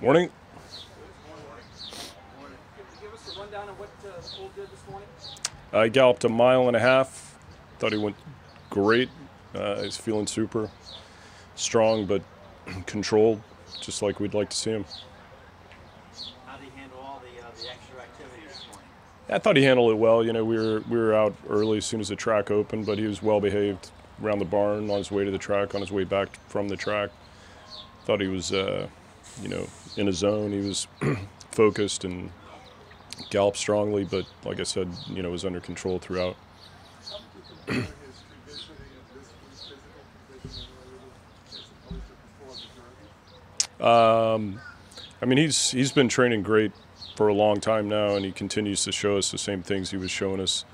Morning. Give us a rundown of what the bull did this morning. I galloped a mile and a half. Thought he went great. He's feeling super strong, but controlled, just like we'd like to see him. How did he handle all the extra activity this morning? I thought he handled it well. You know, we were out early as soon as the track opened, but he was well behaved around the barn, on his way to the track, on his way back from the track. Thought he was, in a zone. He was focused and galloped strongly, but like I said, was under control throughout. He's been training great for a long time now, and he continues to show us the same things he was showing us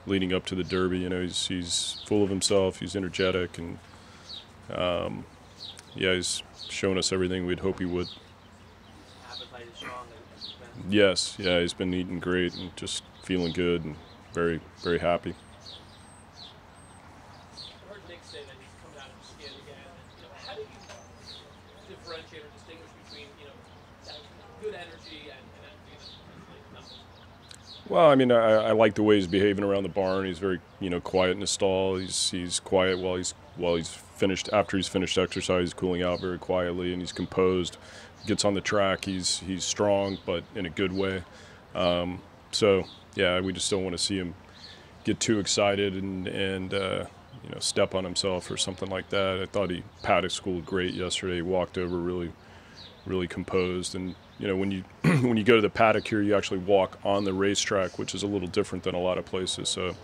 leading up to the Derby. He's full of himself. He's energetic, and he's showing us everything we'd hope he would. Appetite is strong. Yes, he's been eating great and just feeling good and very, very happy. I heard Nick say that he's come out of his skin again. How do you differentiate or distinguish between, that good energy and energy that's not? Well, I like the way he's behaving around the barn. He's very, quiet in the stall. He's quiet while he's finished. After he's finished exercise, he's cooling out very quietly, and he's composed. Gets on the track. He's strong, but in a good way. We just don't want to see him get too excited and step on himself or something like that. I thought he paddock schooled great yesterday. He walked over really, really composed. And when you when you go to the paddock here, you actually walk on the racetrack, which is a little different than a lot of places. So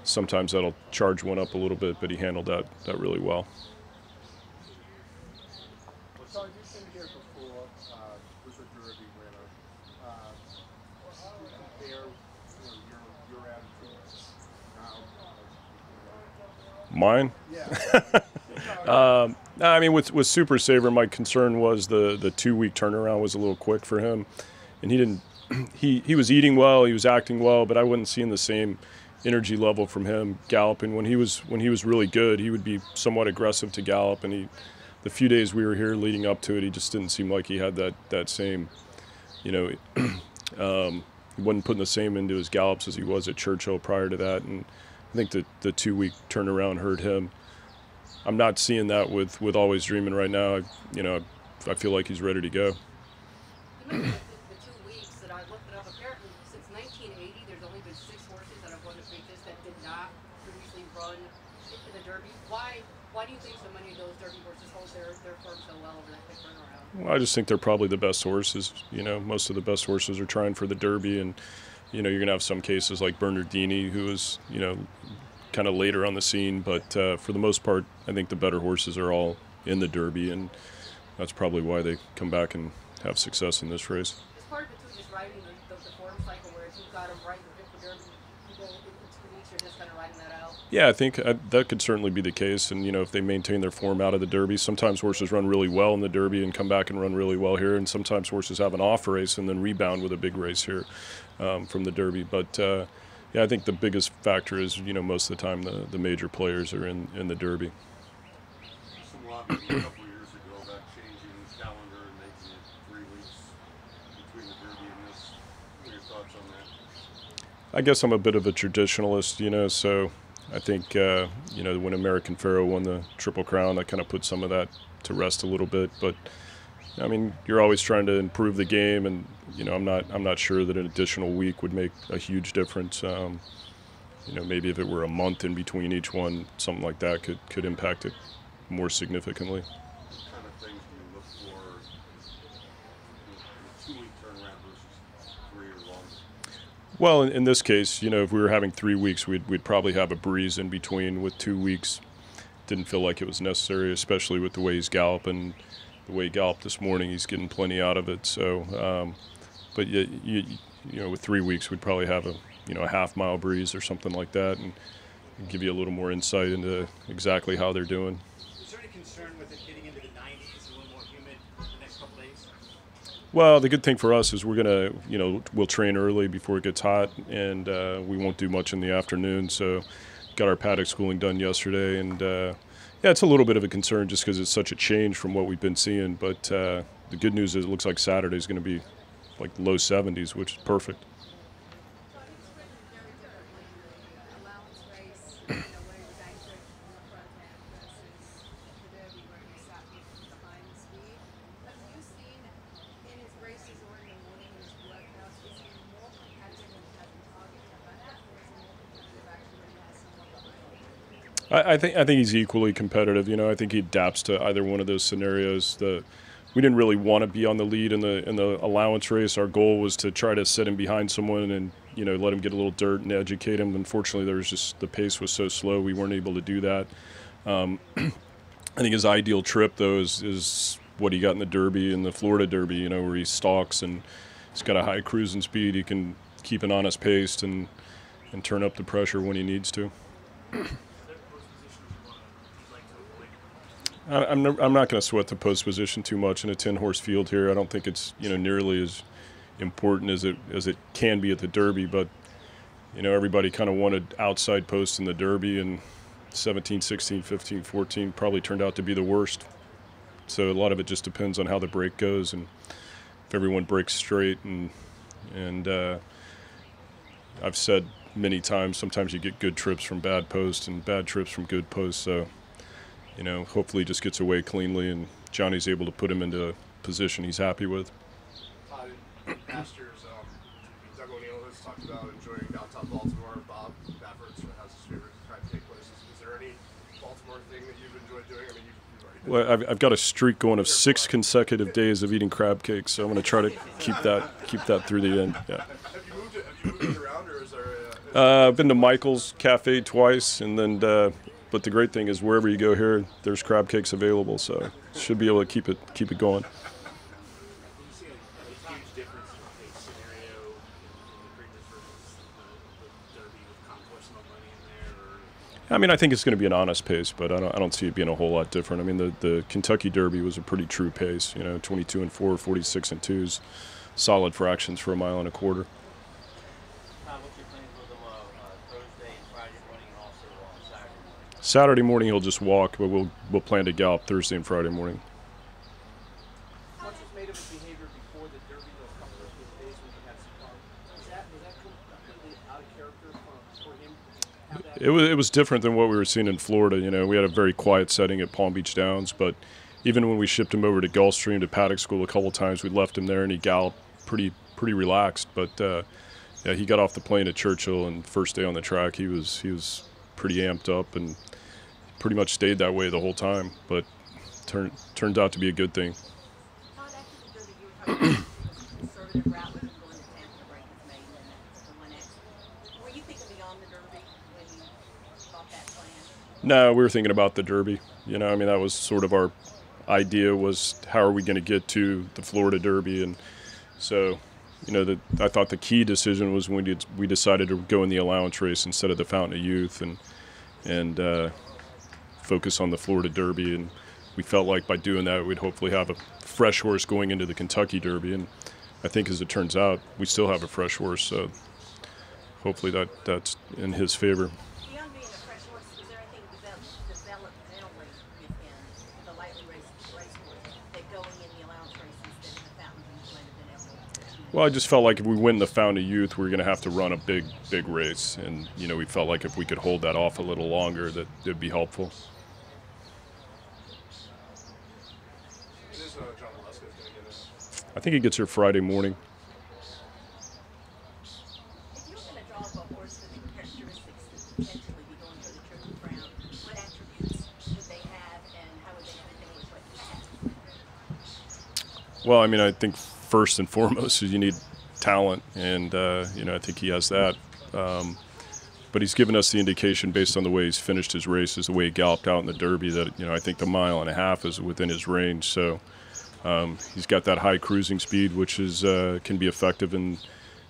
sometimes that'll charge one up a little bit, but he handled that really well. Todd, you've been here before, was a Derby winner. How do you compare your attitude now? Mine? Yeah. With Super Saver, my concern was the 2-week turnaround was a little quick for him, and he didn't. He was eating well, he was acting well, but I wasn't seeing the same energy level from him galloping. When he was really good, he would be somewhat aggressive to gallop, and the few days we were here leading up to it, he just didn't seem like he had that same, he wasn't putting the same into his gallops as he was at Churchill prior to that, and I think that the 2-week turnaround hurt him. I'm not seeing that with Always Dreaming right now. I feel like he's ready to go. You mentioned the 2 weeks that I looked it up. Apparently, since 1980, there's only been 6 horses that have won the Preakness that did not previously run in the Derby. Why do you think so many of those Derby horses hold their form so well over that quick turnaround? Well, I just think they're probably the best horses. Most of the best horses are trying for the Derby, and you're going to have some cases like Bernardini, who is kind of later on the scene, but for the most part, I think the better horses are all in the Derby, and that's probably why they come back and have success in this race. Is part of it too just riding the form cycle, where if you've got them right in the Derby, in 2 weeks, you're just kind of riding that out? Yeah, I think that could certainly be the case, and if they maintain their form out of the Derby, sometimes horses run really well in the Derby and come back and run really well here, and sometimes horses have an off race and then rebound with a big race here from the Derby. But I think the biggest factor is most of the time the major players are in the Derby. Some lobbying a couple years ago about changing the calendar and making it 3 weeks between the Derby and this. What are your thoughts on that? I guess I'm a bit of a traditionalist, so I think, when American Pharoah won the Triple Crown, that kind of put some of that to rest a little bit. But, you're always trying to improve the game, and, I'm not sure that an additional week would make a huge difference. Maybe if it were a month in between each one, something like that could impact it more significantly. What kind of things do you look for in a 2-week turnaround versus 3 or longer? Well, in this case, if we were having 3 weeks, we'd probably have a breeze in between. With 2 weeks, didn't feel like it was necessary, especially with the way he's galloping. The way he galloped this morning, he's getting plenty out of it. So, with 3 weeks, we'd probably have a half-mile breeze or something like that, and give you a little more insight into exactly how they're doing. Is there any concern with it getting into the 90s, a little more humid the next couple days? Well, the good thing for us is we're gonna, we'll train early before it gets hot, and we won't do much in the afternoon. So, got our paddock schooling done yesterday, and it's a little bit of a concern just because it's such a change from what we've been seeing. But the the good news is it looks like Saturday's going to be like low 70s, which is perfect. Allowance race, where he was anchored in the front end versus the Derby where he sat behind the speed. Have you seen in his races or in the morning in his workouts, is he more competitive when he has a target to run at, or is he more competitive actually when he has someone behind him? I think he's equally competitive. You know, I think he adapts to either one of those scenarios. We didn't really want to be on the lead in the allowance race. Our goal was to try to sit him behind someone and, you know, let him get a little dirt and educate him. Unfortunately, the pace was so slow we weren't able to do that. I think his ideal trip though is what he got in the Derby and the Florida Derby. You know, where he stalks and he's got a high cruising speed. He can keep an honest pace and turn up the pressure when he needs to. I'm not going to sweat the post position too much in a 10-horse field here. I don't think it's, you know, nearly as important as it can be at the Derby. But, you know, everybody kind of wanted outside posts in the Derby, and 17, 16, 15, 14 probably turned out to be the worst. So a lot of it just depends on how the break goes and if everyone breaks straight. And I've said many times, sometimes you get good trips from bad posts and bad trips from good posts. So, you know, hopefully he just gets away cleanly and Johnny's able to put him into a position he's happy with. Todd, in past years, Doug O'Neill has talked about enjoying downtown Baltimore. Bob Baffert has his favorite crab cake places. Is there any Baltimore thing that you've enjoyed doing? I mean, you've already Well, I've got a streak going of 6 consecutive days of eating crab cakes, so I'm going to try to keep that through the end. Yeah. Have you moved it around, or is there I've been to Michael's Cafe twice, and then. But the great thing is wherever you go here, there's crab cakes available, so should be able to keep it going. Do you see a huge difference in the pace scenario in the previous versus the Derby with concourse no money in there? Or? I mean, I think it's going to be an honest pace, but I don't see it being a whole lot different. I mean, the Kentucky Derby was a pretty true pace, you know, 22 and 4, 46 and 2s, solid fractions for a mile and a quarter. What's your plans with them Thursday and Friday morning and also on Saturday morning? Saturday morning he'll just walk, but we'll plan to gallop Thursday and Friday morning. Much was made of his behavior before the Derby, those couple of days when he had some fun. Was that completely out of character for him? It was different than what we were seeing in Florida. You know, we had a very quiet setting at Palm Beach Downs, but even when we shipped him over to Gulfstream to paddock school a couple of times, we left him there and he galloped pretty relaxed. But yeah, he got off the plane at Churchill, and first day on the track he was pretty amped up and pretty much stayed that way the whole time. But turned out to be a good thing. Todd, after the Derby, you were talking about a conservative route with him going to Tampa to break his maiden and the 1X. Were you thinking beyond the Derby when you thought that plan? No, we were thinking about the Derby. You know, I mean, that was sort of our idea, was how are we going to get to the Florida Derby. And so, you know, I thought the key decision was when we decided to go in the allowance race instead of the Fountain of Youth and focus on the Florida Derby. And we felt like by doing that, we'd hopefully have a fresh horse going into the Kentucky Derby. And I think, as it turns out, we still have a fresh horse. So hopefully that's in his favor. Beyond being a fresh horse, is there anything developmentally within the lightly raced racehorse that going in the allowance race instead of the Fountain of Youth might have been able to achieve? Well, I just felt like if we win the Fountain of Youth, we're going to have to run a big race. And, you know, we felt like if we could hold that off a little longer, that it would be helpful. When is John Leska going to get us? I think he gets here Friday morning. If you were going to draw up a horse with the characteristics to potentially be going for the Triple Crown, what attributes would they have, and how would they distinguish what you have? Well, I mean, I think first and foremost is you need talent, and, you know, I think he has that. But he's given us the indication based on the way he's finished his races, the way he galloped out in the Derby, that, you know, I think the 1.5 miles is within his range. So he's got that high cruising speed, which is can be effective in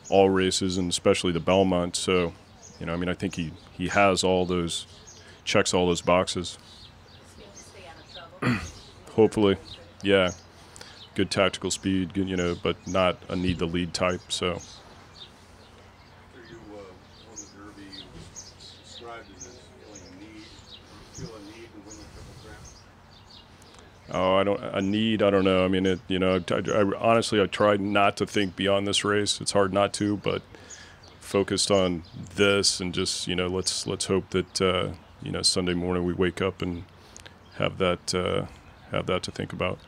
all races, and especially the Belmont. So, you know, I mean, I think he has checks all those boxes. Speed to stay out of trouble. Hopefully, yeah. Good tactical speed, good, you know, but not a need the lead type. So. After you won the Derby, you described it as feeling a need. Did you feel a need to win the Triple Oh, I don't know. I mean, honestly, I tried not to think beyond this race. It's hard not to, but focused on this and just, let's hope that, Sunday morning we wake up and have that to think about.